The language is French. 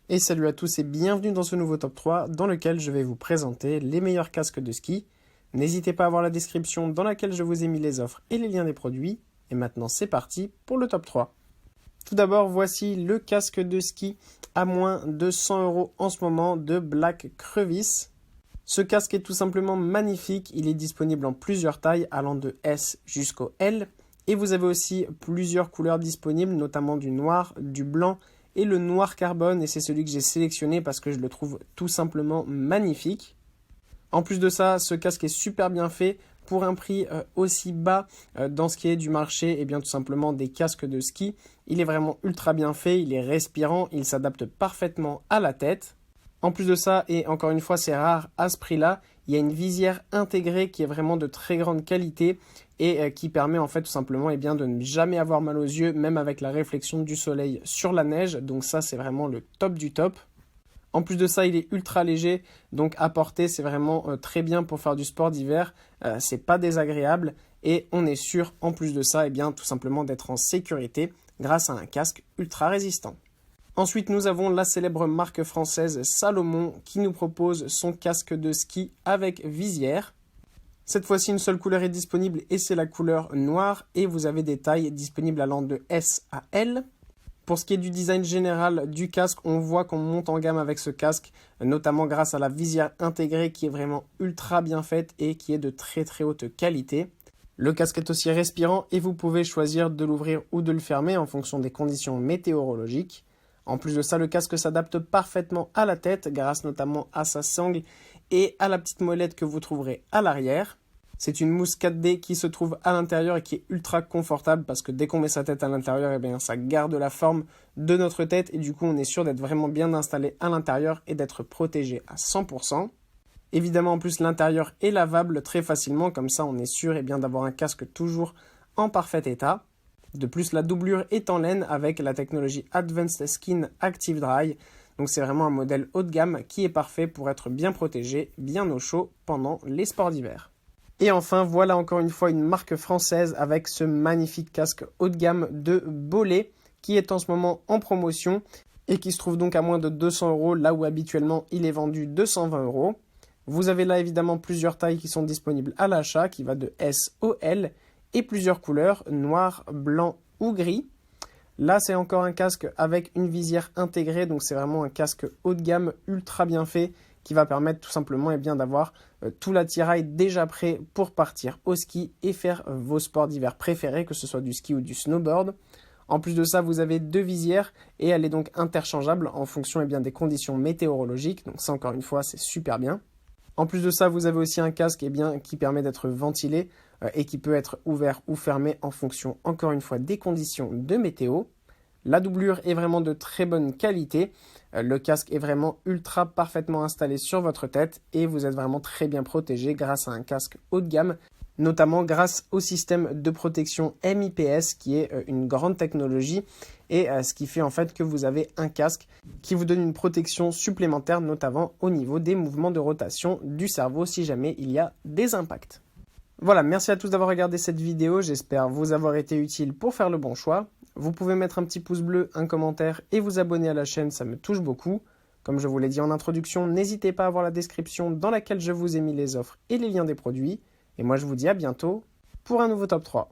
Et salut à tous et bienvenue dans ce nouveau top 3 dans lequel je vais vous présenter les meilleurs casques de ski. N'hésitez pas à voir la description dans laquelle je vous ai mis les offres et les liens des produits. Et maintenant c'est parti pour le top 3. Tout d'abord voici le casque de ski à moins de 100 € en ce moment de Black Crevice. Ce casque est tout simplement magnifique, il est disponible en plusieurs tailles allant de S jusqu'au L. Et vous avez aussi plusieurs couleurs disponibles, notamment du noir, du blanc et le noir carbone. Et c'est celui que j'ai sélectionné parce que je le trouve tout simplement magnifique. En plus de ça, ce casque est super bien fait pour un prix aussi bas dans ce qui est du marché et bien tout simplement des casques de ski. Il est vraiment ultra bien fait, il est respirant, il s'adapte parfaitement à la tête. En plus de ça, et encore une fois c'est rare à ce prix-là, il y a une visière intégrée qui est vraiment de très grande qualité et qui permet en fait tout simplement de ne jamais avoir mal aux yeux, même avec la réflexion du soleil sur la neige. Donc ça c'est vraiment le top du top. En plus de ça, il est ultra léger, donc à porter c'est vraiment très bien pour faire du sport d'hiver. C'est pas désagréable et on est sûr en plus de ça tout simplement d'être en sécurité grâce à un casque ultra résistant. Ensuite, nous avons la célèbre marque française Salomon qui nous propose son casque de ski avec visière. Cette fois-ci, une seule couleur est disponible et c'est la couleur noire et vous avez des tailles disponibles allant de S à L. Pour ce qui est du design général du casque, on voit qu'on monte en gamme avec ce casque, notamment grâce à la visière intégrée qui est vraiment ultra bien faite et qui est de très très haute qualité. Le casque est aussi respirant et vous pouvez choisir de l'ouvrir ou de le fermer en fonction des conditions météorologiques. En plus de ça, le casque s'adapte parfaitement à la tête grâce notamment à sa sangle et à la petite molette que vous trouverez à l'arrière. C'est une mousse 4D qui se trouve à l'intérieur et qui est ultra confortable parce que dès qu'on met sa tête à l'intérieur, ça garde la forme de notre tête et du coup on est sûr d'être vraiment bien installé à l'intérieur et d'être protégé à 100%. Évidemment en plus l'intérieur est lavable très facilement, comme ça on est sûr d'avoir un casque toujours en parfait état. De plus, la doublure est en laine avec la technologie Advanced Skin Active Dry. Donc c'est vraiment un modèle haut de gamme qui est parfait pour être bien protégé, bien au chaud pendant les sports d'hiver. Et enfin, voilà encore une fois une marque française avec ce magnifique casque haut de gamme de Bollé qui est en ce moment en promotion et qui se trouve donc à moins de 200 € là où habituellement il est vendu 220 €. Vous avez là évidemment plusieurs tailles qui sont disponibles à l'achat qui va de S au L et plusieurs couleurs, noir, blanc ou gris. Là, c'est encore un casque avec une visière intégrée, donc c'est vraiment un casque haut de gamme ultra bien fait qui va permettre tout simplement d'avoir tout l'attirail déjà prêt pour partir au ski et faire vos sports d'hiver préférés, que ce soit du ski ou du snowboard. En plus de ça, vous avez deux visières et elle est donc interchangeable en fonction des conditions météorologiques, donc ça encore une fois c'est super bien. En plus de ça, vous avez aussi un casque qui permet d'être ventilé et qui peut être ouvert ou fermé en fonction, encore une fois, des conditions de météo. La doublure est vraiment de très bonne qualité. Le casque est vraiment ultra parfaitement installé sur votre tête et vous êtes vraiment très bien protégé grâce à un casque haut de gamme, notamment grâce au système de protection MIPS qui est une grande technologie et ce qui fait en fait que vous avez un casque qui vous donne une protection supplémentaire, notamment au niveau des mouvements de rotation du cerveau si jamais il y a des impacts. Voilà, merci à tous d'avoir regardé cette vidéo, j'espère vous avoir été utile pour faire le bon choix. Vous pouvez mettre un petit pouce bleu, un commentaire et vous abonner à la chaîne, ça me touche beaucoup. Comme je vous l'ai dit en introduction, n'hésitez pas à voir la description dans laquelle je vous ai mis les offres et les liens des produits. Et moi je vous dis à bientôt pour un nouveau top 3.